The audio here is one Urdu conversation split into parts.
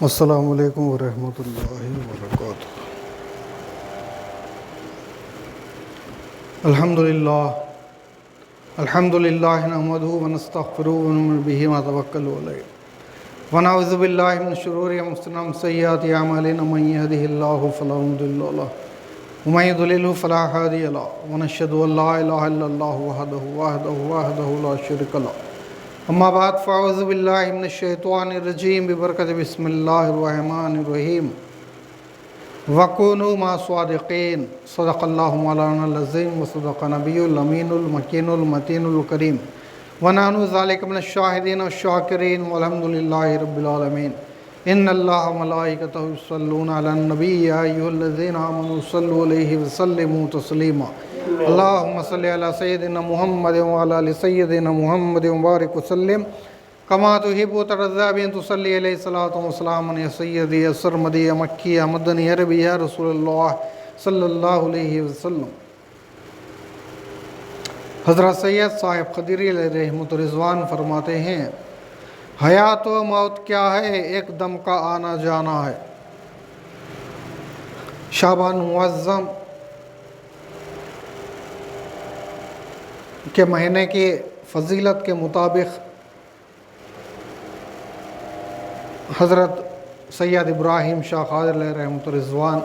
السلام علیکم ورحمۃ اللہ وبرکاتہ۔ الحمد للہ نحمدہ ونستغفرہ ونؤمن بہ ونتوکل علیہ ونعوذ باللہ من شرور انفسنا ومن سیئات اعمالنا من یہدہ اللہ فلا مضل لہ ومن یضلل فلا ہادی لہ ونشہد ان لا الہ الا اللہ وحدہ لا شریک لہ اما بعد فاعوذ باللہ من الشیطان الرجیم ببرکت بسم اللہ الرحمن الرحیم وَكُونُوا مَعَ الصَّادِقِينَ صدق اللہ مولانا العظیم وصدق نبی الامین المکین المتین الکریم ونحن ذلک من الشاہدین والشاکرین والحمد للہ رب العالمین۔ ان اللہ وملائکتہ یصلون علی النبی یا ایھا الذین آمنوا صلوا علیہ وسلموا تسلیما۔ اللہم صلی علی سیدنا محمد وعلی آل سیدنا محمد وبارک وسلم کما تحب وترضى بأن تصلی علیہ الصلاۃ والسلام یا سیدی یا سرمدی یا مکی یا مدنی عربی یا رسول اللہ صلی اللہ علیہ وسلم۔ حضرت سید صاحب قدیری علیہ رحمۃ رضوان فرماتے ہیں، حیات و موت کیا ہے، ایک دم کا آنا جانا ہے۔ شعبان معظم کے مہینے کی فضیلت کے مطابق حضرت سید ابراہیم شاہ قادری علیہ رحمۃ رضوان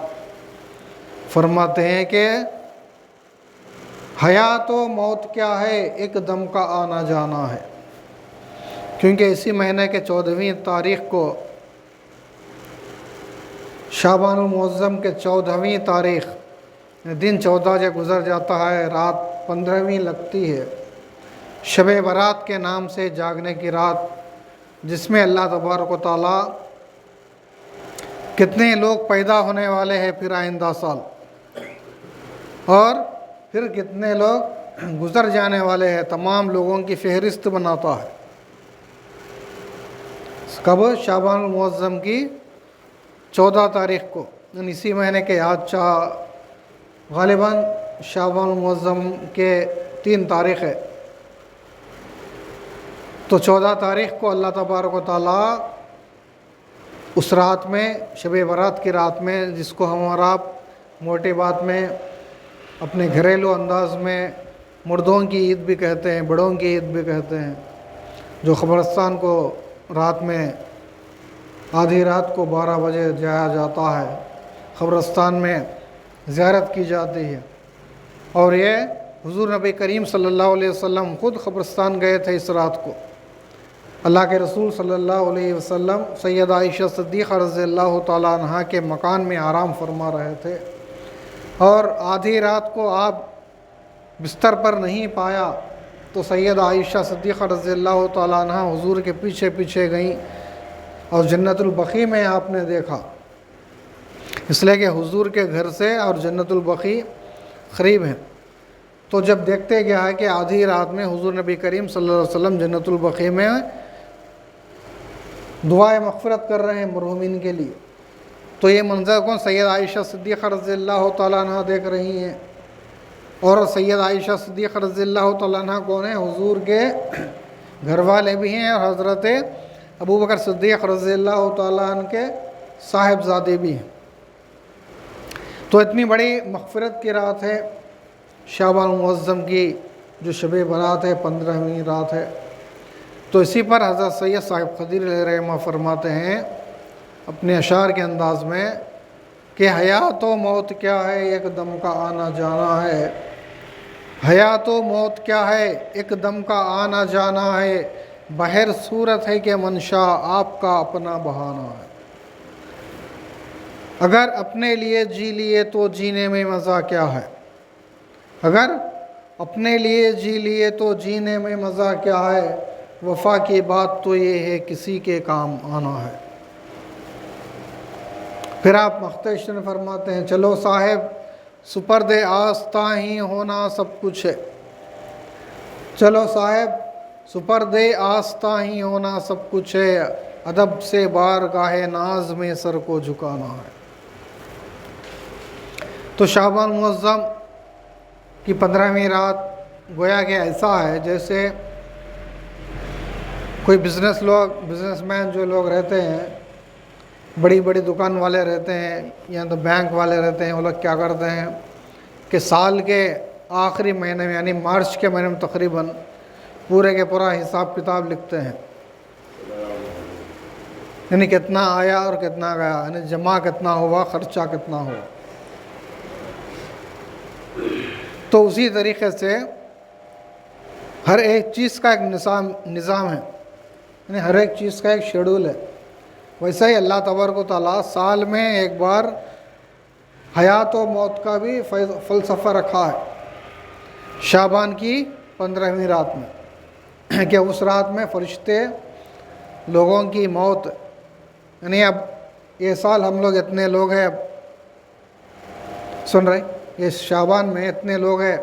فرماتے ہیں کہ حیات و موت کیا ہے، ایک دم کا آنا جانا ہے، کیونکہ اسی مہینے کے 14ویں تاریخ کو شعبان المعظم کے 14ویں تاریخ دن 14 جو گزر جاتا ہے، رات 15ویں لگتی ہے، شب برات کے نام سے جاگنے کی رات، جس میں اللہ تبارک و تعالیٰ کتنے لوگ پیدا ہونے والے ہیں پھر آئندہ سال، اور پھر کتنے لوگ گزر جانے والے ہیں، تمام لوگوں کی فہرست بناتا ہے۔ کب؟ شعبان المعظم کی 14 تاریخ کو، یعنی اسی مہینے کے غالباً شعبان المعظم کے 3 تاریخ ہے، تو 14 تاریخ کو اللہ تبارک و تعالیٰ اس رات میں، شب برات کی رات میں، جس کو ہم اور آپ موٹی بات میں اپنے گھریلو انداز میں مردوں کی عید بھی کہتے ہیں، بڑوں کی عید بھی کہتے ہیں، جو قبرستان کو رات میں آدھی رات کو 12 بجے جایا جاتا ہے، قبرستان میں زیارت کی جاتی ہے، اور یہ حضور نبی کریم صلی اللہ علیہ وسلم خود قبرستان گئے تھے اس رات کو۔ اللہ کے رسول صلی اللہ علیہ وسلم سیدہ عائشہ صدیقہ رضی اللہ تعالیٰ عنہا کے مکان میں آرام فرما رہے تھے، اور آدھی رات کو آپ بستر پر نہیں پایا تو سیدہ عائشہ صدیقہ رضی اللہ تعالیٰ عنہا حضور کے پیچھے پیچھے گئیں، اور جنت البقیع میں آپ نے دیکھا، اس لیے کہ حضور کے گھر سے اور جنت البقیع قریب ہیں۔ تو جب دیکھتے گیا ہے کہ آدھی رات میں حضور نبی کریم صلی اللہ علیہ وسلم جنت البقیع میں دعائے مغفرت کر رہے ہیں مرحومین کے لیے، تو یہ منظر کون؟ سید عائشہ صدیقہ رضی اللہ تعالیٰ عنہ دیکھ رہی ہیں، اور سید عائشہ صدیقہ رضی اللہ تعالیٰ عنہ کون ہیں؟ حضور کے گھر والے بھی ہیں، اور حضرت ابوبکر صدیق رضی اللہ تعالیٰ عنہ کے صاحبزادے بھی ہیں۔ تو اتنی بڑی مغفرت کی رات ہے شعبان المعظم کی، جو شب برات ہے، 15ویں رات ہے۔ تو اسی پر حضرت سید صاحب قدیری علیہ رحمہ فرماتے ہیں اپنے اشعار کے انداز میں کہ حیات و موت کیا ہے، ایک دم کا آنا جانا ہے۔ حیات و موت کیا ہے، ایک دم کا آنا جانا ہے، بہر صورت ہے کہ منشا آپ کا اپنا بہانہ ہے۔ اگر اپنے لیے جی لیے تو جینے میں مزہ کیا ہے، اگر اپنے لیے جی لیے تو جینے میں مزہ کیا ہے، وفا کی بات تو یہ ہے کسی کے کام آنا ہے۔ پھر آپ مختصراً فرماتے ہیں، چلو صاحب سپرد آستاں ہی ہونا سب کچھ ہے، چلو صاحب سپرد آستاں ہی ہونا سب کچھ ہے، ادب سے بارگاہ ناز میں سر کو جھکانا ہے۔ تو شعبان معظم کی 15ویں رات گویا کہ ایسا ہے جیسے کوئی بزنس مین جو لوگ رہتے ہیں بڑی بڑی دکان والے رہتے ہیں یا تو بینک والے رہتے ہیں، وہ لوگ کیا کرتے ہیں کہ سال کے آخری مہینے میں یعنی مارچ کے مہینے میں تقریباً پورے کے پورا حساب کتاب لکھتے ہیں، یعنی کتنا آیا اور کتنا گیا، یعنی جمع کتنا ہوا، خرچہ کتنا ہوا۔ تو اسی طریقے سے ہر ایک چیز کا ایک نظام ہے، یعنی ہر ایک چیز کا ایک شیڈول ہے۔ ویسے ہی اللہ تبارک و تعالیٰ سال میں ایک بار حیات و موت کا بھی فلسفہ رکھا ہے، شعبان کی 15ویں رات میں، کہ اس رات میں فرشتے لوگوں کی موت، یعنی اب یہ سال ہم لوگ اتنے لوگ ہیں، اب سن رہے یہ شعبان میں اتنے لوگ ہیں،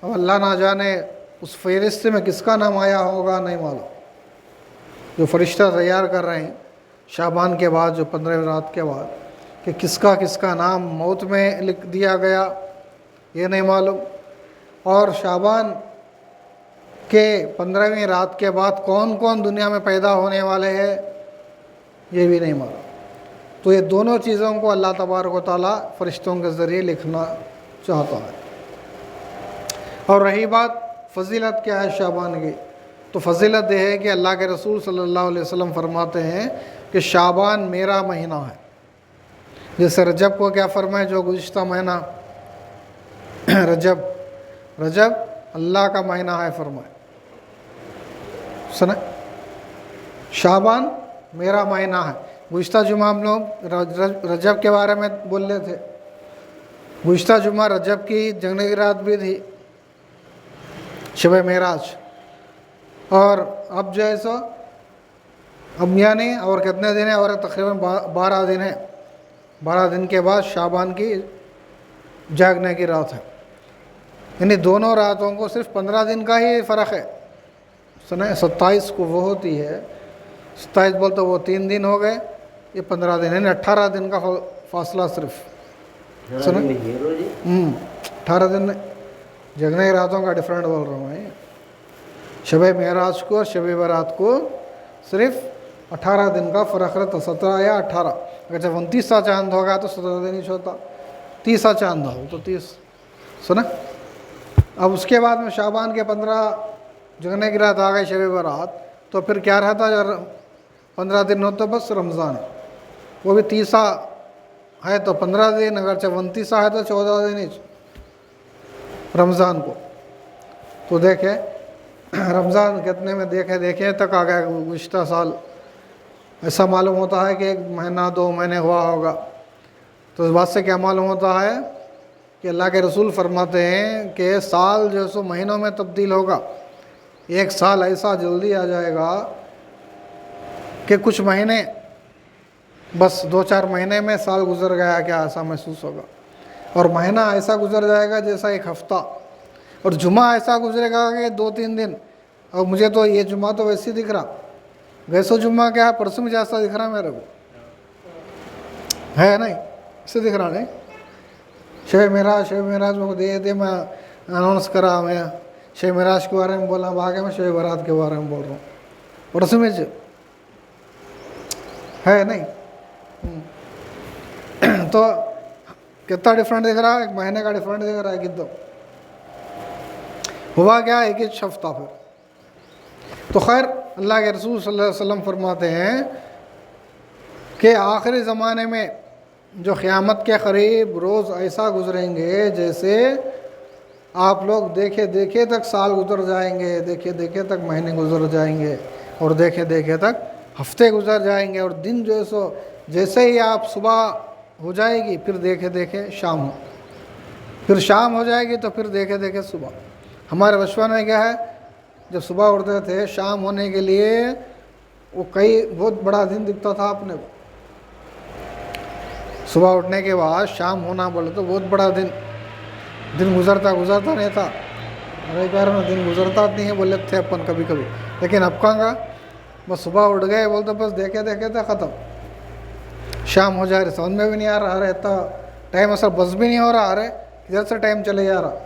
اب اللہ نہ جانے اس فہرست میں کس کا نام آیا ہوگا نہیں معلوم، جو فرشتہ تیار کر رہے ہیں شعبان کے بعد، جو 15ویں رات کے بعد، کہ کس کا نام موت میں لکھ دیا گیا یہ نہیں معلوم، اور شعبان کے 15ویں رات کے بعد کون کون دنیا میں پیدا ہونے والے ہیں یہ بھی نہیں معلوم۔ تو یہ دونوں چیزوں کو اللہ تبارک و تعالیٰ فرشتوں کے ذریعے لکھنا چاہتا ہے۔ اور رہی بات فضیلت کیا ہے شعبان کی، تو فضیلت یہ ہے کہ اللہ کے رسول صلی اللہ علیہ وسلم فرماتے ہیں کہ شعبان میرا مہینہ ہے، جیسے رجب کو کیا فرمائے، جو گزشتہ مہینہ رجب اللہ کا مہینہ ہے فرمائے، سنا شعبان میرا مہینہ ہے۔ گزشتہ جمعہ ہم لوگ رجب کے بارے میں بول رہے تھے، گزشتہ جمعہ رجب کی جگنے کی رات بھی تھی، شب معراج، اور اب جو ہے سو اب یعنی اور کتنے دن ہیں، اور تقریباً 12 دن ہیں، 12 دن کے بعد شعبان کی جاگنے کی رات ہے، یعنی دونوں راتوں کو صرف 15 دن کا ہی فرق ہے۔ سنیں 27 کو وہ ہوتی ہے، 27 بولتے وہ 3 دن ہو گئے، یہ 15 دن، یعنی 18 دن کا فاصلہ صرف، سنیں 18 دن جگنے کی راتوں کا ڈیفرنٹ بول رہا ہوں میں، شب معراج کو اور شب برات کو صرف 18 دن کا فرق رہتا، 17 یا 18، اگر جب 29واں چاند ہوگا تو 17 دن ہی ہوتا، 30واں چاند ہو تو 30، سنا۔ اب اس کے بعد میں شعبان کے 15 جگنے کی رات آ گئی شب برات، تو پھر کیا رہتا، جو 15 دن ہوتا بس رمضان، وہ بھی 30واں ہے تو 15 دن، اگر جب 29واں ہے تو 14 دن ہی رمضان کو۔ تو دیکھیں رمضان کتنے میں دیکھیں تک آ گیا، گزشتہ سال ایسا معلوم ہوتا ہے کہ 1 مہینہ 2 مہینے ہوا ہوگا، تو اس بات سے کیا معلوم ہوتا ہے کہ اللہ کے رسول فرماتے ہیں کہ سال جو سو مہینوں میں تبدیل ہوگا، 1 سال ایسا جلدی آ جائے گا کہ کچھ مہینے بس 2-4 مہینے میں سال گزر گیا کیا ایسا محسوس ہوگا، اور مہینہ ایسا گزر جائے گا جیسا 1 ہفتہ، اور جمعہ ایسا گزرے گا کہ 2-3 دن، اور مجھے تو یہ جمعہ تو ویسے دکھ رہا، ویسو جمعہ کیا پرسوں میں جیسا دکھ رہا میرے کو ہے نہیں، اسے دکھ رہا نہیں۔ شب معراج میں دے میں اناؤنس کرا، میں شب معراج کے بارے میں بولا، باقی میں شب برات کے بارے میں بول رہا ہوں، پرسوں میں ہے نہیں۔ تو کتنا ڈفرینٹ دکھ رہا ہے، 1 مہینے کا ڈفرینٹ دکھ رہا ہے کتنا ہوا کیا، 1 ہفتہ پھر۔ تو خیر اللہ کے رسول صلی اللہ علیہ وسلم فرماتے ہیں کہ آخری زمانے میں جو قیامت کے قریب روز ایسا گزریں گے جیسے آپ لوگ دیکھے تک سال گزر جائیں گے، دیکھے تک مہینے گزر جائیں گے، اور دیکھے تک ہفتے گزر جائیں گے، اور دن جو ہے سو جیسے ہی آپ صبح ہو جائے گی پھر دیکھے شام ہو، پھر شام ہو جائے گی تو پھر دیکھے صبح۔ ہمارے بچپن میں کیا ہے، جب صبح اٹھتے تھے شام ہونے کے لیے وہ بہت بڑا دن دکھتا تھا اپنے کو، صبح اٹھنے کے بعد شام ہونا بولے تو بہت بڑا دن گزرتا نہیں تھا، ارے پیار میں دن گزرتا نہیں ہے بولے تھے اپن کبھی، لیکن اب کہاں گا، بس صبح اٹھ گئے بولتے بس دیکھے تھے ختم، شام ہو جا رہی، سمجھ میں بھی نہیں آ رہا رہتا ٹائم، اثر بس بھی نہیں ہو رہا، ارے ادھر سے ٹائم چلے جا رہا،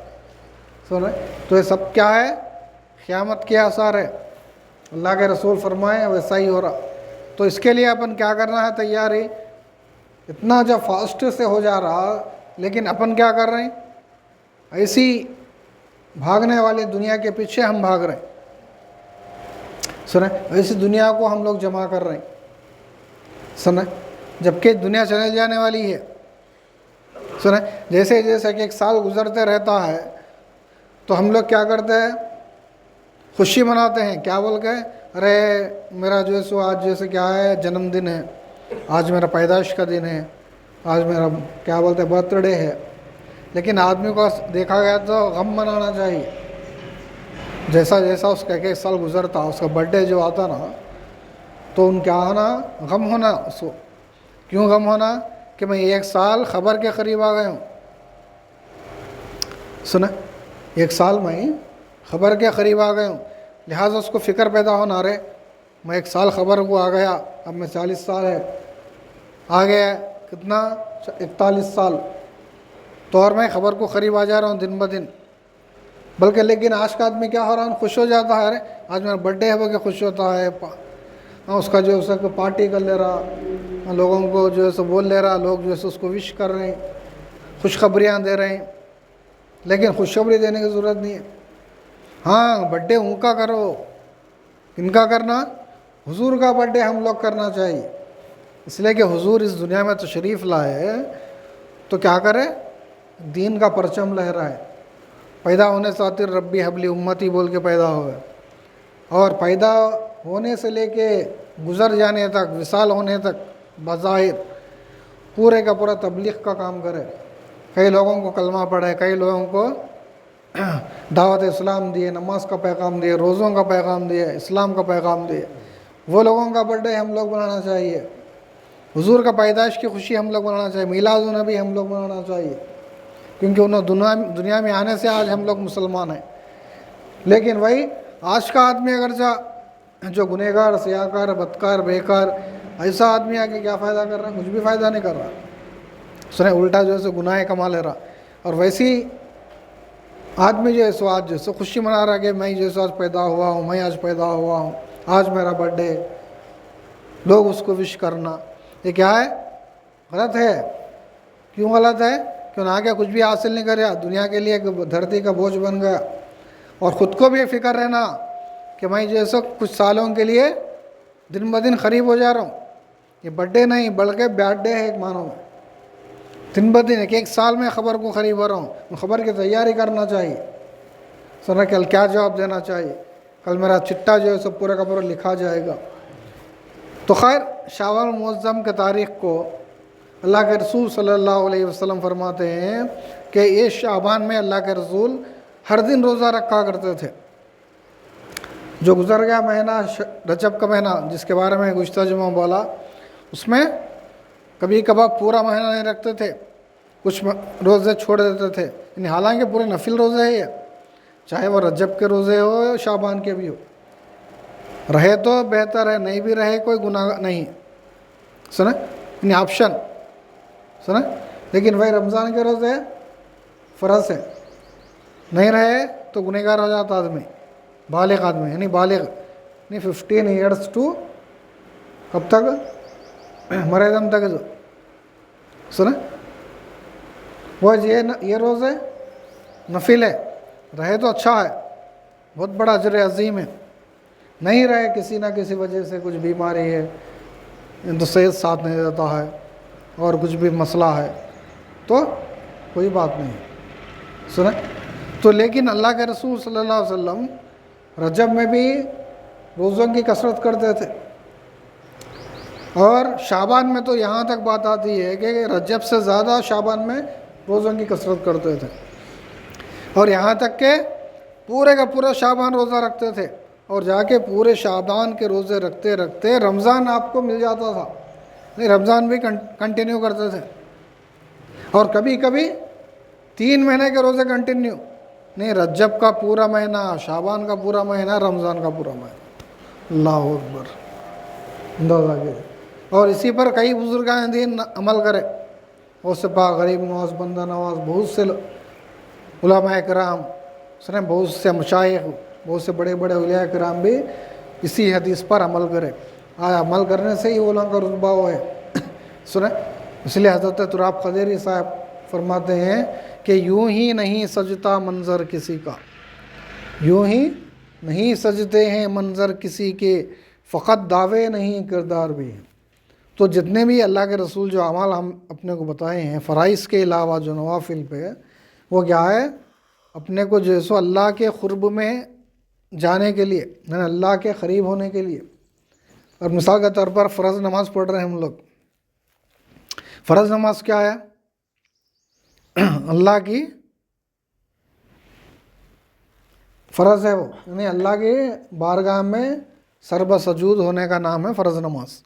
سن رہے۔ تو یہ سب کیا ہے، قیامت کے آثار ہے، اللہ کے رسول فرمائے ویسا ہی ہو رہا۔ تو اس کے لیے اپن کیا کرنا ہے، تیاری اتنا جب فاسٹ سے ہو جا رہا، لیکن اپن کیا کر رہے ہیں؟ ایسی بھاگنے والی دنیا کے پیچھے ہم بھاگ رہے ہیں، سنیں، ایسی دنیا کو ہم لوگ جمع کر رہے ہیں، سنیں، جبکہ دنیا چلے جانے والی ہے، سنیں، جیسے جیسے کہ ایک سال گزرتے رہتا ہے تو ہم لوگ کیا کرتے ہیں؟ خوشی مناتے ہیں، کیا بول کے؟ ارے میرا جو ہے سو آج جیسے کیا ہے، جنم دن ہے، آج میرا پیدائش کا دن ہے، آج میرا کیا بولتے ہیں، برتھ ڈے ہے۔ لیکن آدمی کو دیکھا گیا تو غم منانا چاہیے، جیسا جیسا اس کا ایک سال گزرتا، اس کا برتھ ڈے جو آتا نا، تو ان کیا ہونا؟ غم ہونا اس کو۔ کیوں غم ہونا؟ کہ میں ایک سال خبر کے قریب آ گیا ہوں، سنا، ایک سال میں خبر کے قریب آ گیا ہوں، لہٰذا اس کو فکر پیدا ہونا، رہے میں ایک سال خبر کو آ گیا، اب میں 40 سال ہے، آ گیا کتنا؟ 41 سال، تو اور میں خبر کو قریب آ جا رہا ہوں دن بدن۔ بلکہ لیکن آج کا آدمی کیا ہو رہا ہے؟ خوش ہو جاتا ہے، ارے آج میرا برتھ ڈے ہے، وہ کہ خوش ہوتا ہے، اس کا جو ہے پارٹی کر لے رہا، لوگوں کو جو ہے سو بول لے رہا، لوگ جو ہے اس کو وش کر رہے ہیں، خوشخبریاں دے رہے ہیں۔ لیکن خوشخبری دینے کی ضرورت نہیں ہے۔ ہاں برتھ ڈے ان کا کرو، ان کا کرنا؟ حضور کا برتھ ڈے ہم لوگ کرنا چاہیے، اس لیے کہ حضور اس دنیا میں تشریف لائے تو کیا کرے؟ دین کا پرچم لہرائے۔ پیدا ہونے سے آتی ربی حبلی امتی بول کے پیدا ہوئے، اور پیدا ہونے سے لے کے گزر جانے تک، وصال ہونے تک بظاہر پورے کا پورا تبلیغ کا کام کرے، کئی لوگوں کو کلمہ پڑھے، کئی لوگوں کو دعوت اسلام دیے، نماز کا پیغام دیے، روزوں کا پیغام دیے، اسلام کا پیغام دیے۔ وہ لوگوں کا برتھ ڈے ہم لوگ منانا چاہیے، حضور کا پیدائش کی خوشی ہم لوگ منانا چاہیے، میلاد النبی ہم لوگ منانا چاہیے، کیونکہ انہوں دنیا میں آنے سے آج ہم لوگ مسلمان ہیں۔ لیکن وہی آج کا آدمی اگرچہ جو گنہگار، سیاہکار، بدکار، بیکار، ایسا آدمی آ کے کیا فائدہ کر رہا ہے؟ کچھ بھی فائدہ نہیں کر رہا، سنے الٹا جو ہے سو گناہ کما لے رہا۔ اور ویسی آدمی جو ہے سو آج جو ہے سو خوشی منا رہا کہ میں جو ہے سو آج پیدا ہوا ہوں، میں آج پیدا ہوا ہوں، آج میرا برتھ ڈے، لوگ اس کو وش کرنا، یہ کیا ہے؟ غلط ہے۔ کیوں غلط ہے؟ کیوں نہ کہ کچھ بھی حاصل نہیں کریا، دنیا کے لیے دھرتی کا بوجھ بن گیا، اور خود کو بھی فکر رہنا کہ میں جو ہے سو کچھ سالوں کے لیے دن بدن قریب ہو جا رہا ہوں۔ یہ برتھ ڈے نہیں بلکہ بیڈ ڈے ہے ایک معنوں میں، دن بدن ایک سال میں خبر کو قریب ہو رہا ہوں، خبر کی تیاری کرنا چاہیے، سر کل کیا جواب دینا چاہیے، کل میرا چٹا جو ہے سب پورا کا پورا لکھا جائے گا۔ تو خیر شعبان المعظم کے تاریخ کو اللہ کے رسول صلی اللہ علیہ وسلم فرماتے ہیں کہ یہ شعبان میں اللہ کے رسول ہر دن روزہ رکھا کرتے تھے۔ جو گزر گیا مہینہ رجب کا مہینہ، جس کے بارے میں گزشتہ جمعہ بولا، اس میں کبھی کبھار پورا مہینہ نہیں رکھتے تھے، کچھ روزے چھوڑ دیتے تھے، یعنی حالانکہ پورے نفل روزے ہیں، چاہے وہ رجب کے روزے ہو یا شعبان کے بھی ہو، رہے تو بہتر ہے، نہیں بھی رہے کوئی گناہ نہیں، سنیں، یعنی آپشن، سنیں۔ لیکن وہی رمضان کے روزے فرض ہے، نہیں رہے تو گنہگار ہو جاتا آدمی، بالغ آدمی، یعنی بالغ، یعنی 15 ایئرس ٹو کب تک؟ مرے دم تک، جو سنیں وہ یہ روزے نفل ہے، رہے تو اچھا ہے، بہت بڑا اجر عظیم ہے، نہیں رہے کسی نہ کسی وجہ سے، کچھ بیماری ہے، تو صحت ساتھ نہیں دیتا ہے، اور کچھ بھی مسئلہ ہے تو کوئی بات نہیں، سنیں۔ تو لیکن اللہ کے رسول صلی اللہ علیہ وسلم رجب میں بھی روزوں کی کثرت کرتے تھے، اور شعبان میں تو یہاں تک بات آتی ہے کہ رجب سے زیادہ شعبان میں روزوں کی کثرت کرتے تھے، اور یہاں تک کہ پورے کا پورا شعبان روزہ رکھتے تھے، اور جا کے پورے شعبان کے روزے رکھتے رکھتے رمضان آپ کو مل جاتا تھا، نہیں رمضان بھی کنٹینیو کرتے تھے، اور کبھی کبھی 3 مہینے کے روزے کنٹینیو، نہیں رجب کا پورا مہینہ، شعبان کا پورا مہینہ، رمضان کا پورا مہینہ، اللہ اکبر، اندازہ کیجیے۔ اور اسی پر کئی بزرگان دین عمل کرے، غوث پاک، غریب نواز، بندہ نواز، بہت سے علماء کرام، سنیں بہت سے مشائخ، بہت سے بڑے بڑے اولیاء کرام بھی اسی حدیث پر عمل کرے، عمل کرنے سے ہی علماء کا رتبہ وہ ہے، سنیں اس لیے حضرت تراب قدیری صاحب فرماتے ہیں کہ یوں ہی نہیں سجتا منظر کسی کا، یوں ہی نہیں سجتے ہیں منظر کسی کے، فقط دعوے نہیں کردار بھی ہیں۔ تو جتنے بھی اللہ کے رسول جو اعمال ہم اپنے کو بتائے ہیں فرائض کے علاوہ جو نوافل پہ، وہ کیا ہے؟ اپنے کو جو سو اللہ کے قرب میں جانے کے لیے، یعنی اللہ کے قریب ہونے کے لیے۔ اور مثال کے طور پر فرض نماز پڑھ رہے ہیں ہم لوگ، فرض نماز کیا ہے؟ اللہ کی فرض ہے وہ، یعنی اللہ کی بارگاہ میں سرب سجود ہونے کا نام ہے فرض نماز،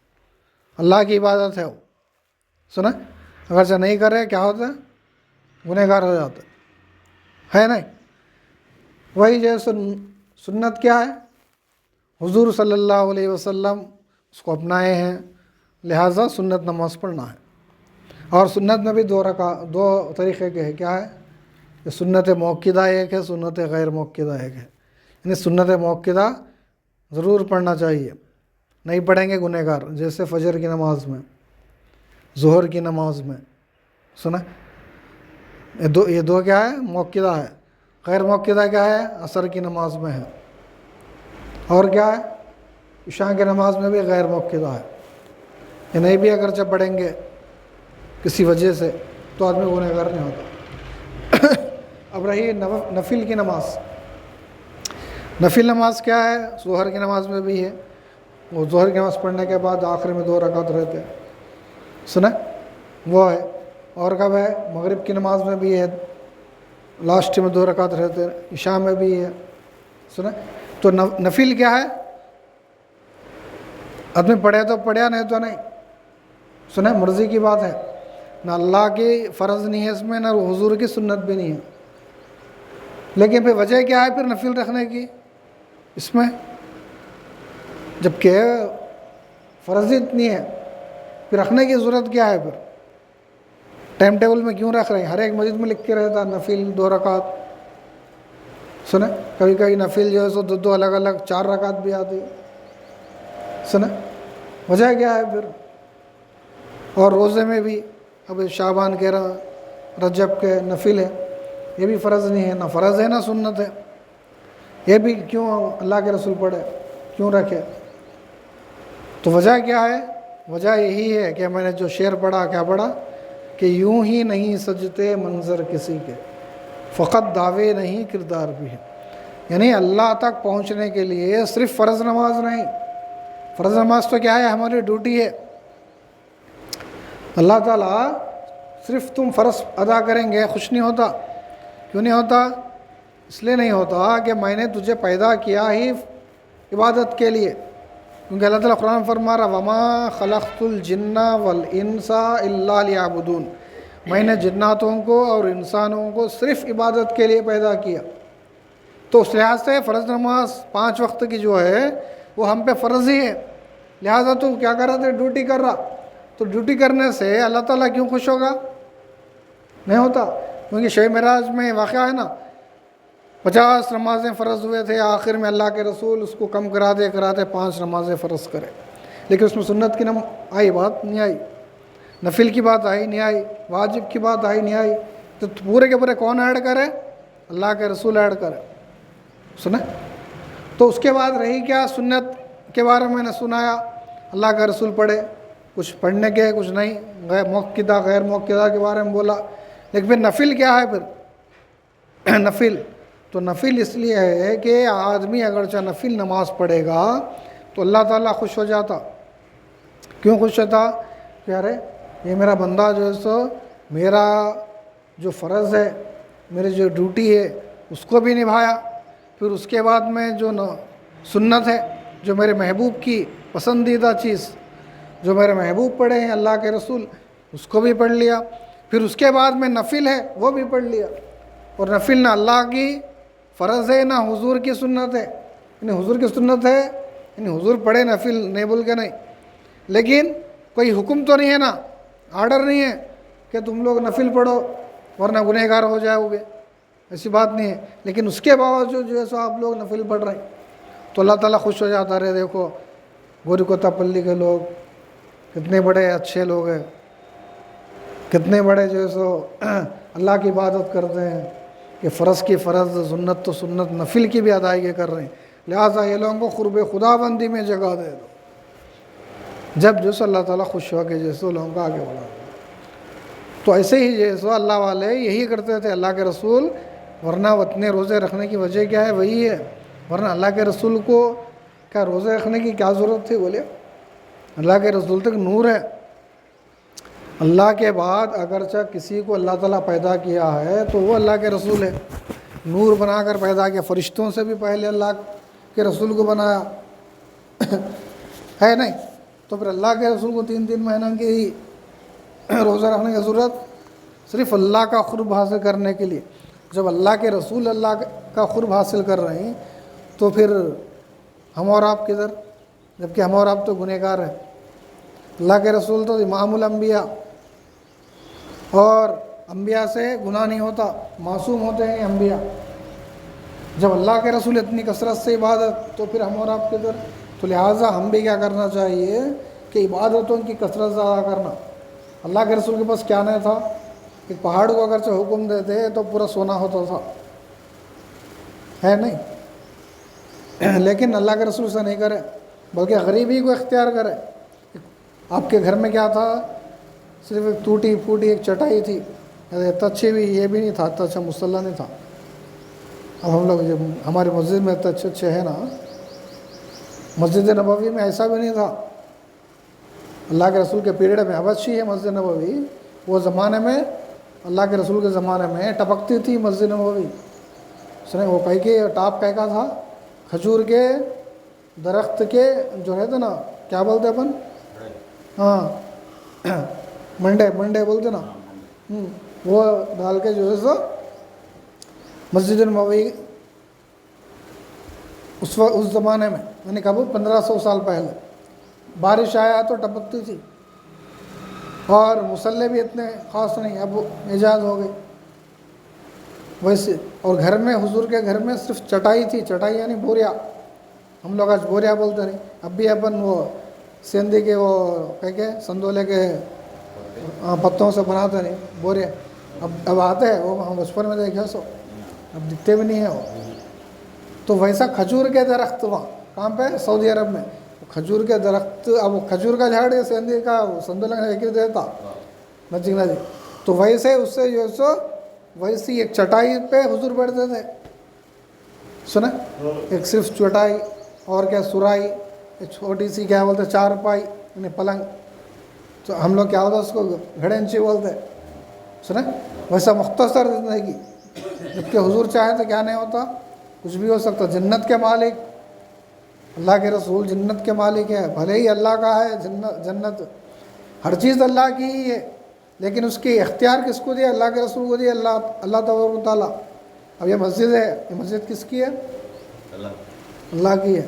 اللہ کی عبادت ہے وہ، سنا؟ اگرچہ نہیں کرے کیا ہوتا ہے؟ گنہگار ہو جاتا ہے نہیں؟ وہی جیسے سنت کیا ہے؟ حضور صلی اللہ علیہ وسلم اس کو اپنائے ہیں، لہٰذا سنت نماز پڑھنا ہے۔ اور سنت میں بھی دو طریقے کے ہیں، کیا ہے؟ کہ سنت موقدہ ایک ہے، سنت غیر موقدہ ایک ہے۔ یعنی سنت موقدہ ضرور پڑھنا چاہیے، نہیں پڑھیں گے گنہگار، جیسے فجر کی نماز میں، ظہر کی نماز میں، سنا؟ یہ دو کیا ہے؟ موقدہ ہے۔ غیر موقدہ کیا ہے؟ عصر کی نماز میں ہے، اور کیا ہے؟ عشاء کی نماز میں بھی غیر موقدہ ہے۔ یہ نہیں بھی اگرچہ پڑھیں گے کسی وجہ سے تو آدمی گنہگار نہیں ہوتا۔ اب رہی نفل کی نماز۔ نفل نماز کیا ہے؟ ظہر کی نماز میں بھی ہے، وہ ظہر کی نماز پڑھنے کے بعد آخر میں 2 رکعت رہتے ہیں، سنا؟ وہ ہے۔ اور کب ہے؟ مغرب کی نماز میں بھی ہے، لاسٹ میں 2 رکعت رہتے ہیں، عشاء میں بھی ہے، سنا؟ تو نفل کیا ہے؟ آدمی پڑھے تو پڑھیا، نہیں تو نہیں، سنا؟ مرضی کی بات ہے، نہ اللہ کی فرض نہیں ہے اس میں، نہ حضور کی سنت بھی نہیں ہے۔ لیکن پھر وجہ کیا ہے پھر نفل رکھنے کی اس میں؟ جبکہ فرض اتنی ہے، پھر رکھنے کی ضرورت کیا ہے؟ پھر ٹائم ٹیبل میں کیوں رکھ رہے ہیں؟ ہر ایک مسجد میں لکھ کے رہتا نفل 2 رکعت، سنا؟ کبھی کبھی نفل جو ہے سو 2 الگ الگ 4 رکعت بھی آتی ہے، سنا؟ وجہ کیا ہے پھر؟ اور روزے میں بھی اب شعبان کے رجب کے نفل ہے، یہ بھی فرض نہیں ہے، نہ فرض ہے نہ سنت ہے، یہ بھی کیوں اللہ کے رسول پڑھے، کیوں رکھے؟ تو وجہ کیا ہے؟ وجہ یہی ہے کہ میں نے جو شعر پڑھا، کیا پڑھا؟ کہ یوں ہی نہیں سجتے منظر کسی کے، فقط دعوے نہیں کردار بھی ہے۔ یعنی اللہ تک پہنچنے کے لیے صرف فرض نماز نہیں، فرض نماز تو کیا ہے؟ ہماری ڈیوٹی ہے۔ اللہ تعالیٰ صرف تم فرض ادا کریں گے خوش نہیں ہوتا۔ کیوں نہیں ہوتا؟ اس لیے نہیں ہوتا کہ میں نے تجھے پیدا کیا ہی عبادت کے لیے، کیونکہ اللہ تعالیٰ قرآن فرما رہا وَمَا خَلَقْتُ الْجِنَّ وَالْإِنسَ إِلَّا لِيَعْبُدُونَ، میں نے جناتوں کو اور انسانوں کو صرف عبادت کے لیے پیدا کیا۔ تو اس لحاظ سے فرض نماز 5 وقت کی جو ہے وہ ہم پہ فرض ہی ہے، لہٰذا تو کیا کر رہا تھا؟ ڈیوٹی کر رہا۔ تو ڈیوٹی کرنے سے اللہ تعالیٰ کیوں خوش ہوگا؟ نہیں ہوتا، کیونکہ شب معراج میں واقعہ ہے نا، 50 نمازیں فرض ہوئے تھے، آخر میں اللہ کے رسول اس کو کم کراتے 5 نمازیں فرض کرے، لیکن اس میں سنت کی آئی بات نہیں آئی، نفل کی بات آئی نہیں آئی، واجب کی بات آئی نہیں آئی۔ تو پورے کے پورے کون ایڈ کرے؟ اللہ کے رسول ایڈ کرے، سنا؟ تو اس کے بعد رہی کیا؟ سنت کے بارے میں نے سنایا، اللہ کا رسول پڑھے، کچھ پڑھنے کے کچھ نہیں، موقدہ غیر موقدہ کے بارے میں بولا۔ لیکن پھر نفل کیا ہے؟ پھر نفل تو نفل اس لیے ہے کہ آدمی اگرچہ نفل نماز پڑھے گا تو اللہ تعالیٰ خوش ہو جاتا۔ کیوں خوش ہوتا؟ کہ ارے یہ میرا بندہ جو ہے سو میرا جو فرض ہے، میری جو ڈیوٹی ہے اس کو بھی نبھایا، پھر اس کے بعد میں جو سنت ہے، جو میرے محبوب کی پسندیدہ چیز، جو میرے محبوب پڑھے ہیں اللہ کے رسول، اس کو بھی پڑھ لیا، پھر اس کے بعد میں نفل ہے وہ بھی پڑھ لیا۔ اور نفل نہ اللہ کی فرض ہے نہ حضور کی سنت ہے، یعنی حضور کی سنت ہے، یعنی حضور پڑھے نفل نہیں بول کے نہیں، لیکن کوئی حکم تو نہیں ہے نا، آرڈر نہیں ہے کہ تم لوگ نفل پڑھو ورنہ گنہگار ہو جاؤ گے، ایسی بات نہیں ہے۔ لیکن اس کے باوجود جو ہے سو آپ لوگ نفل پڑھ رہے ہیں تو اللہ تعالیٰ خوش ہو جاتا رہے، دیکھو گوری کوتا پلی کے لوگ کتنے بڑے اچھے لوگ ہیں، کتنے بڑے جو ہے سو اللہ کی عبادت کرتے ہیں کہ فرض کی فرض، سنت تو سنت، نفل کی بھی ادائیگی کر رہے ہیں، لہٰذا یہ لوگوں کو قرب خدا بندی میں جگہ دے دو۔ جب جو سو اللہ تعالیٰ خوش ہو کے جیسے لوگوں کو آگے بڑھا، تو ایسے ہی جیسے اللہ والے یہی کرتے تھے، اللہ کے رسول، ورنہ اتنے روزے رکھنے کی وجہ کیا ہے؟ وہی ہے، ورنہ اللہ کے رسول کو کیا روزے رکھنے کی کیا ضرورت تھی؟ بولے اللہ کے رسول تک نور ہے۔ اللہ کے بعد اگرچہ کسی کو اللہ تعالیٰ پیدا کیا ہے تو وہ اللہ کے رسول ہے، نور بنا کر پیدا کیا، فرشتوں سے بھی پہلے اللہ کے رسول کو بنایا ہے نہیں؟ تو پھر اللہ کے رسول کو 3 مہینوں کی ہی روزہ رکھنے کی ضرورت صرف اللہ کا قرب حاصل کرنے کے لیے۔ جب اللہ کے رسول اللہ کا قرب حاصل کر رہے ہیں تو پھر ہم اور آپ کدھر؟ جبکہ ہم اور آپ تو گنہگار ہیں۔ اللہ کے رسول تو امام الانبیاء، اور انبیاء سے گناہ نہیں ہوتا، معصوم ہوتے ہیں انبیاء۔ جب اللہ کے رسول اتنی کثرت سے عبادت، تو پھر ہم اور آپ کدھر؟ تو لہٰذا ہم بھی کیا کرنا چاہیے کہ عبادتوں کی کثرت زیادہ کرنا۔ اللہ کے رسول کے پاس کیا نہیں تھا کہ پہاڑ کو اگرچہ حکم دیتے تو پورا سونا ہوتا تھا، ہے نہیں؟ لیکن اللہ کے رسول سے نہیں کرے، بلکہ غریبی کو اختیار کرے۔ آپ کے گھر میں کیا تھا؟ صرف ایک ٹوٹی پھوٹی ایک چٹائی تھی، اتنا اچھی بھی یہ بھی نہیں تھا، اتنا اچھا مصلی نہیں تھا۔ اب ہم لوگ جب ہماری مسجد میں اتنے اچھے ہیں نا، مسجد نبوی میں ایسا بھی نہیں تھا۔ اللہ کے رسول کے پیریڈ میں حبشی ہے مسجد نبوی، وہ زمانے میں اللہ کے رسول کے زمانے میں ٹپکتی تھی مسجد نبوی۔ سنے وہ کہیں کہ ٹاپ کہہ کا تھا؟ کھجور کے درخت کے جو ہے نا، کیا بولتے اپن؟ ہاں منڈے بولتے نا، وہ ڈال کے جو ہے سو مسجد نبوی اس زمانے میں، یعنی کب 1500 سال پہلے بارش آیا تو ٹپکتی تھی، اور مصلے بھی اتنے خاص نہیں، اب ایجاد ہو گئی ویسے۔ اور گھر میں، حضور کے گھر میں صرف چٹائی تھی، چٹائی یعنی بوریا، ہم لوگ آج بوریا بولتے نہیں، اب بھی اپن وہ سیندی کے وہ کہ سندولے کے پتوں سے بناتے نہیں بورے، اب آتے ہیں وہ، ہم بچپن میں دیکھے سو، اب دکھتے بھی نہیں ہیں وہ۔ تو ویسا کھجور کے درخت وہاں کہاں پہ؟ سعودی عرب میں کھجور کے درخت، اب وہ کھجور کا جھاڑ یا سیندی کا سندولے کا ایک ہی دیتا نجی، تو ویسے اس سے جو سو ویسی ایک چٹائی پہ حضور بیٹھتے تھے، سنا؟ ایک صرف چٹائی، اور کیا سرائی، ایک چھوٹی سی کیا بولتے چارپائی یعنی پلنگ، تو ہم لوگ کیا ہوتا اس کو گھڑنچی بولتے، سنا؟ ویسا مختصر زندگی، جبکہ حضور چاہے تو کیا نہیں ہوتا، کچھ بھی ہو سکتا۔ جنت کے مالک اللہ کے رسول، جنت کے مالک ہے، بھلے ہی اللہ کا ہے جنت، ہر چیز اللہ کی ہی ہے، لیکن اس کی اختیار کس کو دیا؟ اللہ کے رسول کو دیا، اللہ تبارک و تعالیٰ۔ اب یہ مسجد ہے، یہ مسجد کس کی ہے؟ اللہ کی ہے،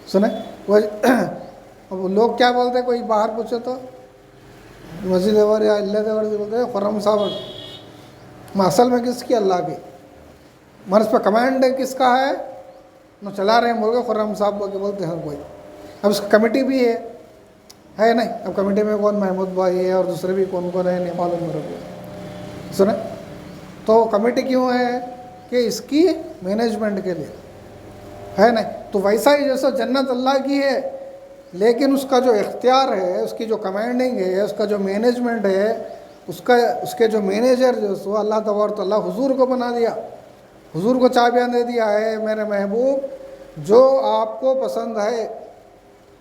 سنیں؟ اب لوگ کیا بولتے ہیں، کوئی باہر پوچھے تو مسجد دیور یا اللہ دیور سے بولتے ہیں خرم صاحب، اصل میں کس کی؟ اللہ کی، مگر اس پہ کمانڈ کس کا ہے؟ نہ چلا رہے ہیں بول کے خرم صاحب کے بولتے ہیں ہر کوئی۔ اب اس کی کمیٹی بھی ہے نہیں، اب کمیٹی میں کون محمود بھائی ہے اور دوسرے بھی کون ہے نہیں معلوم میرے کو، سنیں؟ تو کمیٹی کیوں ہے؟ کہ اس کی مینجمنٹ کے لیے ہے نہیں۔ تو ویسا ہی جیسا جنت اللہ کی ہے، لیکن اس کا جو اختیار ہے، اس کی جو کمانڈنگ ہے، اس کا جو مینجمنٹ ہے، اس کے جو مینیجر جو سو اللہ تبارک اللہ حضور کو بنا دیا، حضور کو چابیاں دے دیا ہے، میرے محبوب جو آپ کو پسند ہے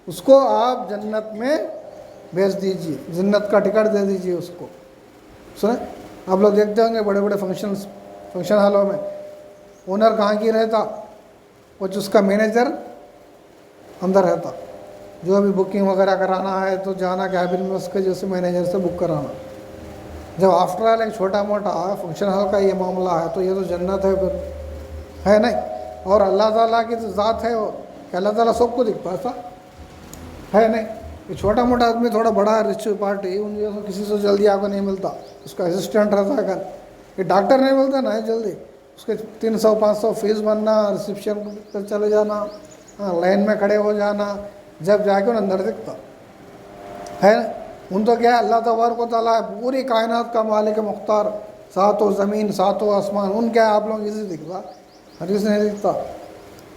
اس کو آپ جنت میں بھیج دیجیے، جنت کا ٹکٹ دے دیجیے اس کو، سنیں؟ آپ لوگ دیکھتے ہوں گے بڑے بڑے فنکشن ہالوں میں اونر کہاں کی رہتا؟ وہ جو اس کا مینیجر اندر رہتا، جو بھی بکنگ وغیرہ کرانا ہے تو جانا کیبن میں اس کے جیسے مینیجر سے بک کرانا۔ جب آفٹر آل ایک چھوٹا موٹا فنکشن ہال کا یہ معاملہ ہے تو یہ تو جنت ہے پھر، ہے نہیں؟ اور اللہ تعالیٰ کی تو ذات ہے وہ کہ اللہ تعالیٰ سب کو دکھ پاتا ہے نہیں؟ یہ چھوٹا موٹا آدمی تھوڑا بڑا رچ پارٹی ان جیسے کسی سے جلدی آپ کو نہیں ملتا، اس کا اسسٹنٹ رہتا ہے گھر، یہ ڈاکٹر نہیں ملتا نا جلدی، اس کے 300-500 فیس بننا، ریسیپشن پر چلے جانا، لائن میں کھڑے ہو جانا، جب جا کے ان اندر دکھتا ہے نا؟ ان تو کیا ہے اللہ تبارک و تعالیٰ ہے پوری کائنات کا مالک مختار، ساتوں زمین ساتوں آسمان، ان کیا ہے آپ لوگوں کسی دکھتا؟ ہر کسی نہیں دکھتا،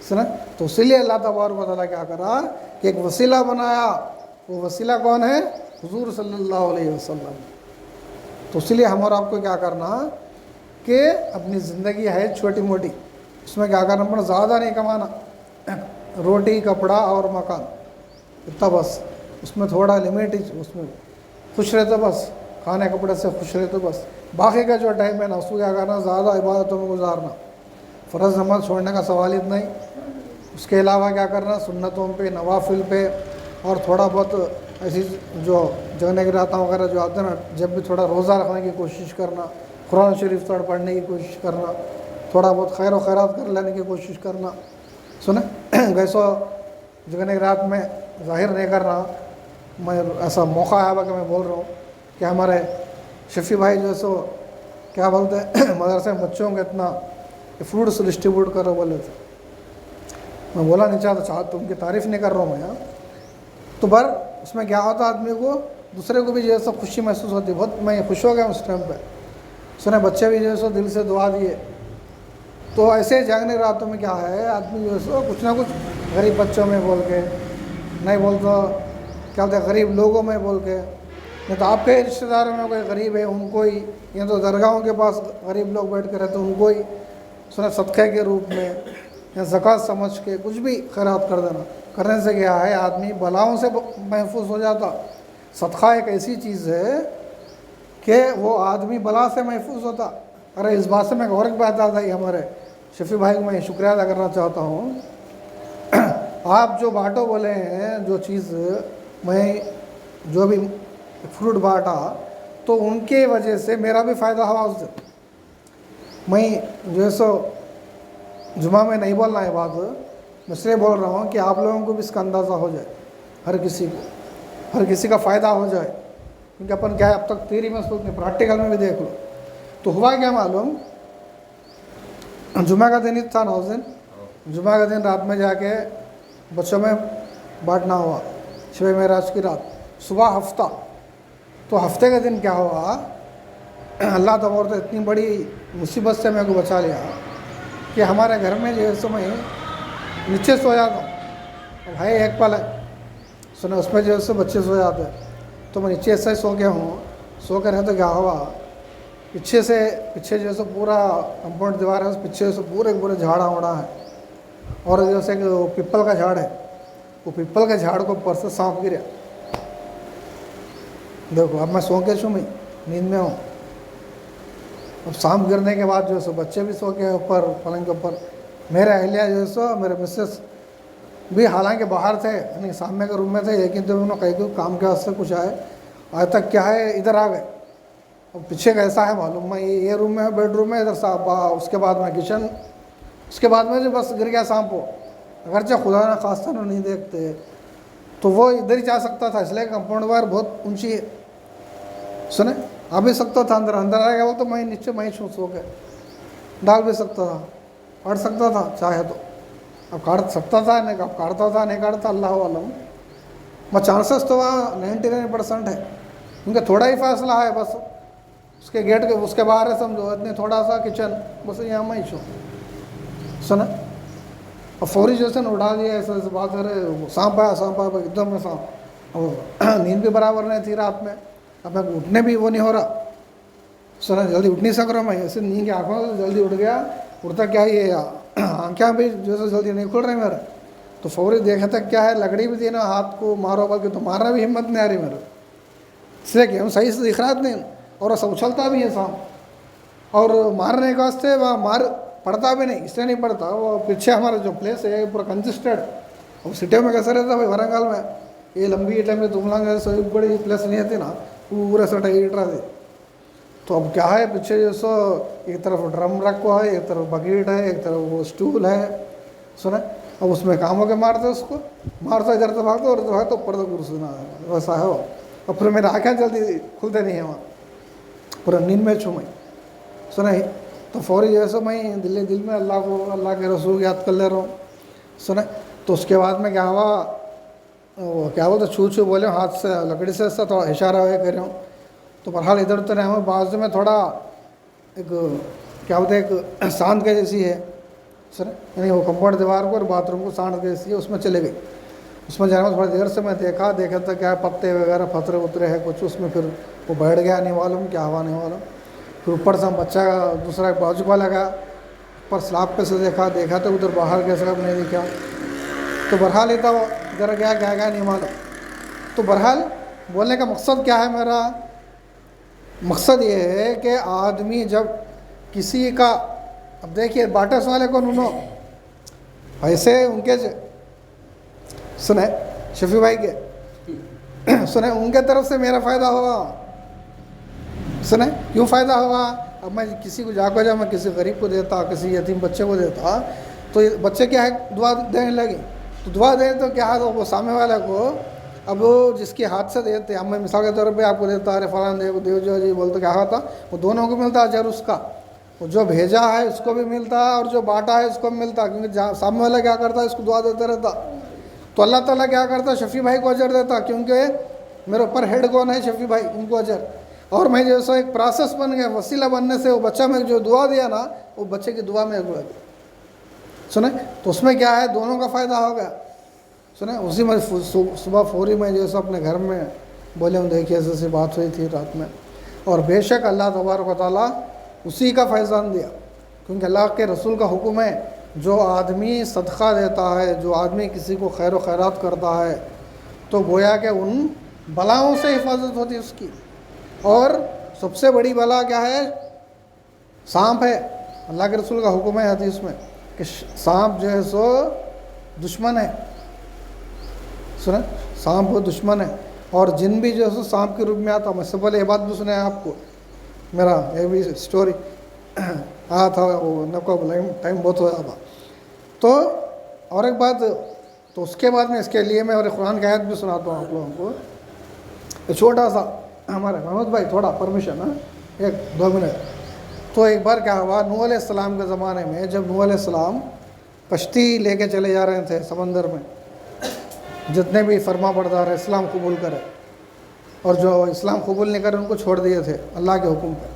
سنا؟ تو اسی لیے اللہ تبارک و تعالیٰ کیا کرا کہ ایک وسیلہ بنایا، وہ وسیلہ کون ہے؟ حضور صلی اللہ علیہ وسلم۔ تو اسی لیے ہم اور آپ کو کیا کرنا کہ اپنی زندگی ہے چھوٹی موٹی، اس میں کیا کرنا پڑنا، زیادہ نہیں کمانا، روٹی کپڑا اور مکان اتنا بس، اس میں تھوڑا لمٹ، اس میں خوش رہتے بس، کھانے کپڑے سے خوش رہتے بس، باقی کا جو ٹائم ہے نا اس کو کیا کرنا، زیادہ عبادتوں میں گزارنا، فرض نماز چھوڑنے کا سوال اتنا ہی، اس کے علاوہ کیا کرنا، سنتوں پہ، نوافل پہ، اور تھوڑا بہت ایسی جو جگنے کی راتیں وغیرہ جو آتے ہیں نا، جب بھی تھوڑا روزہ رکھنے کی کوشش کرنا، قرآن شریف تھوڑا پڑھنے کی کوشش کرنا، تھوڑا بہت خیر و خیرات کر لینے کی کوشش کرنا، سنیں گیسو جگنے کی رات میں ظاہر نہیں کرنا۔ میں ایسا موقع آیا کہ میں بول رہا ہوں کہ ہمارے شفیع بھائی جو سو کیا بولتے ہیں مدرسے میں بچوں کو اتنا فروٹس ڈسٹریبیوٹ کرو بولے تھے، میں بولا نہیں چاہتا تو ان کی تعریف نہیں کر رہا ہوں میں یہاں، تو بر اس میں کیا ہوتا آدمی کو، دوسرے کو بھی جو ہے سو خوشی محسوس ہوتی، بہت میں خوش ہو گیا اس ٹائم پہ، سنے بچے بھی جو ہے سو دل سے دعا دیے۔ تو ایسے جاگنے راتوں میں کیا ہے آدمی جو ہے سو کچھ نہ کچھ غریب بچوں میں بول کے، نہیں بولتا کیا ہوتا ہے غریب لوگوں میں بول کے، نہیں تو آپ کے رشتہ داروں میں کوئی غریب ہے ان کو ہی، یا تو درگاہوں کے پاس غریب لوگ بیٹھ کے رہتے ان کو ہی سنا صدقے کے روپ میں یا زکوٰۃ سمجھ کے کچھ بھی خیرات کر دینا، کرنے سے کیا ہے آدمی بلاؤں سے محفوظ ہو جاتا۔ صدقہ ایک ایسی چیز ہے کہ وہ آدمی بلا سے محفوظ ہوتا۔ ارے اس بات سے میں غور کی بات آتا ہے ہمارے شفیع بھائی کو میں شکریہ ادا کرنا چاہتا ہوں، آپ جو بانٹو بولے ہیں، جو چیز میں جو بھی فروٹ بانٹا تو ان کے وجہ سے میرا بھی فائدہ ہوا اس سے۔ میں جو ہے سو جمعہ میں نہیں بولنا ہے بات، میں اس لیے بول رہا ہوں کہ آپ لوگوں کو بھی اس کا اندازہ ہو جائے، ہر کسی کا فائدہ ہو جائے، کیونکہ اپن کیا ہے اب تک تھیوری میں سوچنے، پریکٹیکل میں بھی دیکھ لو۔ تو ہوا کیا معلوم، جمعہ کا دن ہی تھا نا اس دن، جمعہ کا دن رات میں جا کے بچوں میں بانٹنا ہوا، شب معراج کی رات، صبح ہفتہ، تو ہفتے کے دن کیا ہوا، اللہ تبارک اتنی بڑی مصیبت سے میرے کو بچا لیا کہ ہمارے گھر میں جو ہے سو میں نیچے سو جاتا ہوں، اب ہے ایک پل ہے سنا، اس میں جو ہے سو بچے سو جاتے ہیں، تو میں نیچے ایسا ہی سو گیا ہوں، سو کے رہے تو کیا ہوا، پیچھے جو ہے سو پورا کمپاؤنڈ دیوار ہے، اس پیچھے سے پورے جھاڑا وڑا ہے، اور جیسے کہ وہ پیپل کا جھاڑ ہے، وہ پیپل کے جھاڑ کو اوپر سے سانپ گریا۔ دیکھو اب میں سو کے چھوں میں نیند میں ہوں، اب سانپ گرنے کے بعد جو ہے سو بچے بھی سو کے اوپر پلنگ کے اوپر، میرے اہلیہ جو ہے سو میرے مسز بھی حالانکہ باہر تھے، یعنی سامنے کے روم میں تھے، لیکن جب انہوں نے کہیں کہ کام کے واسطے کچھ آئے آج تک کیا ہے ادھر آ گئے، اور پیچھے کیسا ہے معلوم، میں یہ روم میں بیڈ روم میں، ادھر اس کے بعد میں کچن، اس کے بعد میں جو بس گر گیا سانپ کو، اگرچہ خدا نہ خواستہ نہ نہیں دیکھتے تو وہ ادھر ہی جا سکتا تھا، اس لیے کمپاؤنڈ وائر بہت اونچی ہے، سنے آ بھی سکتا تھا، اندر آ گیا وہ تو میں نیچے میں سو کے ڈال بھی سکتا تھا، کاٹ سکتا تھا چاہے تو، اب کاٹ سکتا تھا نہیں، اب کاٹتا تھا نہیں کاٹتا اللہ عالم، میں چانسز تو وہاں 99% ہے، کیونکہ تھوڑا ہی فاصلہ ہے بس، اس کے گیٹ کے اس کے باہر ہے سمجھو، اتنے تھوڑا سا کچن، بس یہاں میں ہی سنا، اور فوری جیسے نے اٹھا دیا، ایسے بات کرے سانپ آیا ایک دم میں سانپ، اور نیند بھی برابر نہیں تھی رات میں، اب میں اٹھنے بھی وہ نہیں ہو رہا، سنا جلدی اٹھ نہیں سک رہا میں، ایسے نیند کی آنکھوں سے جلدی اٹھ گیا، اٹھتا کیا یہ آنکھیں بھی جو ہے جلدی نہیں کھل رہی میرے، تو فوری دیکھا تک کیا ہے لکڑی بھی تھی نا، ہاتھ کو مارو بلکہ تو مارنا بھی ہمت نہیں آ رہی میرے، اس لیے کہ ہم صحیح سے دکھ رہا نہیں، اور ایسا اچھلتا بھی ہے سانپ، اور مارنے کے واسطے وہ مار پڑتا بھی نہیں، اس لیے نہیں پڑتا، وہ پیچھے ہمارا جو پلیس ہے پورا کنجسٹڈ، اور سٹیوں میں کیسا رہتا بھائی ورنگال میں یہ لمبی ٹائم میں تملانگ سے بڑی پلیس نہیں آتی نا، پورے سٹا ایٹ رہتے، تو اب کیا ہے پیچھے جو سو ایک طرف ڈرم رکھا ہے، ایک طرف بکیٹ ہے، ایک طرف وہ اسٹول ہے، سنا اب اس میں کام ہو کے مارتے اس کو، مارتا ادھر تو بھاگتا اور ادھر تو اوپر تو سنا ویسا ہے وہ، اور پھر میرے آنکھیں جلدی کھلتے نہیں ہیں وہاں، پورا نیند میں چھوں میں سنا ہی، تو فوری جیسے میں دل میں اللہ کے رسول یاد کر لے رہا ہوں، سنا تو اس کے بعد میں کیا ہوا، وہ کیا بولتے چھو چھو بولے ہاتھ سے لکڑی سے ایسا تھوڑا اشارہ ہوئے کر رہا ہوں. تو بہرحال ادھر تو نہیں ہوں, بازو میں تھوڑا ایک کیا بولتے ایک ساندھ کے جیسی ہے سر, یعنی وہ کمپاؤنڈ دیوار کو اور باتھ روم کو ساندھ کے جیسی ہے, اس میں چلے گئی. اس میں جانے میں تھوڑی دیر سے میں دیکھا تو کیا پتے وغیرہ پتھرے وترے ہے کچھ اس میں. پھر وہ بیٹھ گیا نہیں معلوم کیا ہوا نہیں معلوم. پھر اوپر سے ہم بچہ دوسرا بازو کا لگا اوپر سلاب پہ سے دیکھا تو ادھر باہر کیسے کب نہیں دکھا. تو بہرحال یہ تھا وہ ادھر گیا نہیں معلوم. تو بہرحال بولنے کا مقصد کیا ہے میرا, مقصد یہ ہے کہ آدمی جب کسی کا, اب دیکھیے باٹس والے کو انہوں پیسے ان کے سنیں شفیع بھائی کے سنیں ان کے طرف سے میرا فائدہ ہوگا. سنیں کیوں فائدہ ہوگا؟ اب میں کسی کو جا میں کسی غریب کو دیتا, کسی یتیم بچے کو دیتا, تو یہ بچے کیا ہے دعا دینے لگے. تو دعا دیں تو کیا ہے وہ سامنے والا کو, اب جس کے ہاتھ سے دیتے, اب میں مثال کے طور پہ آپ کو دیتا ارے فلاں دیو جو جی بولتے کیا ہوتا, وہ دونوں کو ملتا اجر اس کا, وہ جو بھیجا ہے اس کو بھی ملتا اور جو بانٹا ہے اس کو بھی ملتا, کیونکہ سامنے والا کیا کرتا ہے اس کو دعا دیتا رہتا. تو اللہ تعالیٰ کیا کرتا, شفیع بھائی کو اجر دیتا, کیونکہ میرے اوپر ہیڈ کون ہے شفیع بھائی, ان کو اجر. اور میں جیسا ایک پروسیس بن گیا, وسیلہ بننے سے وہ بچہ میں جو دعا دیا نا وہ بچے کی دعا میں گیا. سنیں تو اس میں کیا ہے دونوں کا فائدہ ہوگا. سنیں اسی میں صبح فوری میں جیسا اپنے گھر میں بولے ہوں دیکھیے ایسی بات ہوئی تھی رات میں, اور بے شک اللہ تبارک و تعالیٰ اسی کا فیضان دیا, کیونکہ اللہ کے رسول کا حکم ہے جو آدمی صدقہ دیتا ہے, جو آدمی کسی کو خیر و خیرات کرتا ہے, تو گویا کہ ان بلاؤں سے حفاظت ہوتی ہے اس کی. اور سب سے بڑی بلا کیا ہے, سانپ ہے. اللہ کے رسول کا حکم ہے حدیث میں کہ سانپ جو ہے سو دشمن ہے. سنیں سانپ وہ دشمن ہے, اور جن بھی جو ہے سو سانپ کے روپ میں آتا. میں سے پہلے یہ بات بھی سنیں آپ کو, میرا یہ بھی اسٹوری آیا تھا, وہ نکو ٹائم بہت ہو جاتا. تو اور ایک بات, تو اس کے بعد میں اس کے لیے میں اور قرآن کی آیت بھی سناتا ہوں آپ لوگوں کو. چھوٹا سا ہمارے محمد بھائی تھوڑا پرمیشن ہے 1-2 منٹ. تو ایک بار کیا ہوا, نوح علیہ السلام کے زمانے میں جب نوح علیہ السلام کشتی لے کے چلے جا رہے تھے سمندر میں, جتنے بھی فرما بردار اسلام قبول کرے اور جو اسلام قبول نہیں کرے ان کو چھوڑ دیے تھے اللہ کے حکم پہ.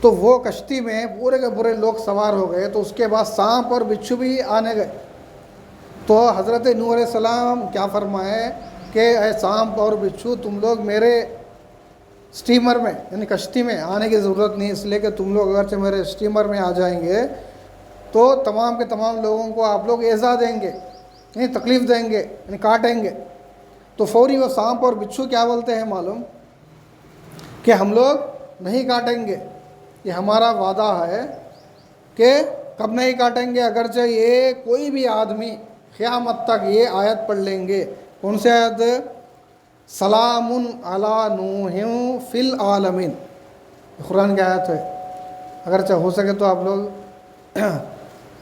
تو وہ کشتی میں پورے کے پورے لوگ سوار ہو گئے. تو اس کے بعد سانپ اور بچھو بھی آنے گئے. تو حضرت نوح علیہ السلام کیا فرمائے کہ اے سانپ اور بچھو, تم لوگ میرے سٹیمر میں یعنی کشتی میں آنے کی ضرورت نہیں, اس لیے کہ تم لوگ اگرچہ میرے سٹیمر میں آ جائیں گے تو تمام کے تمام لوگوں کو آپ لوگ ایذا دیں گے, یعنی تکلیف دیں گے, یعنی کاٹیں گے. تو فوری وہ سانپ اور بچھو کیا بولتے ہیں معلوم, کہ ہم لوگ نہیں کاٹیں گے, یہ ہمارا وعدہ ہے کہ کب نہیں کاٹیں گے, اگرچہ یہ کوئی بھی آدمی قیامت تک یہ آیت پڑھ لیں گے. کون سی آیت؟ سلام علی نوح فی العالمین, قرآن کی آیت ہے. اگرچہ ہو سکے تو آپ لوگ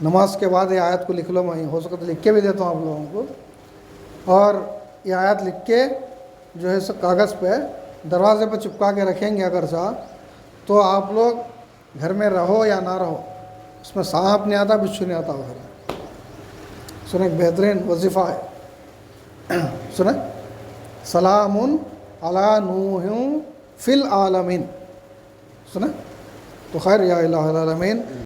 نماز کے بعد یہ آیت کو لکھ لو, میں ہو سکے تو لکھ کے بھی دیتا ہوں آپ لوگوں کو. اور یہ آیت لکھ کے جو ہے سب کاغذ پہ دروازے پہ چپکا کے رکھیں گے اگرچہ, تو آپ لوگ گھر میں رہو یا نہ رہو, اس میں سانپ نہیں آتا بچھو نہیں آتا گھر میں. سنیں ایک بہترین وظیفہ ہے. سنیں سلام علی نوح فی العالمین. سنیں تو خیر یا الہ العالمین.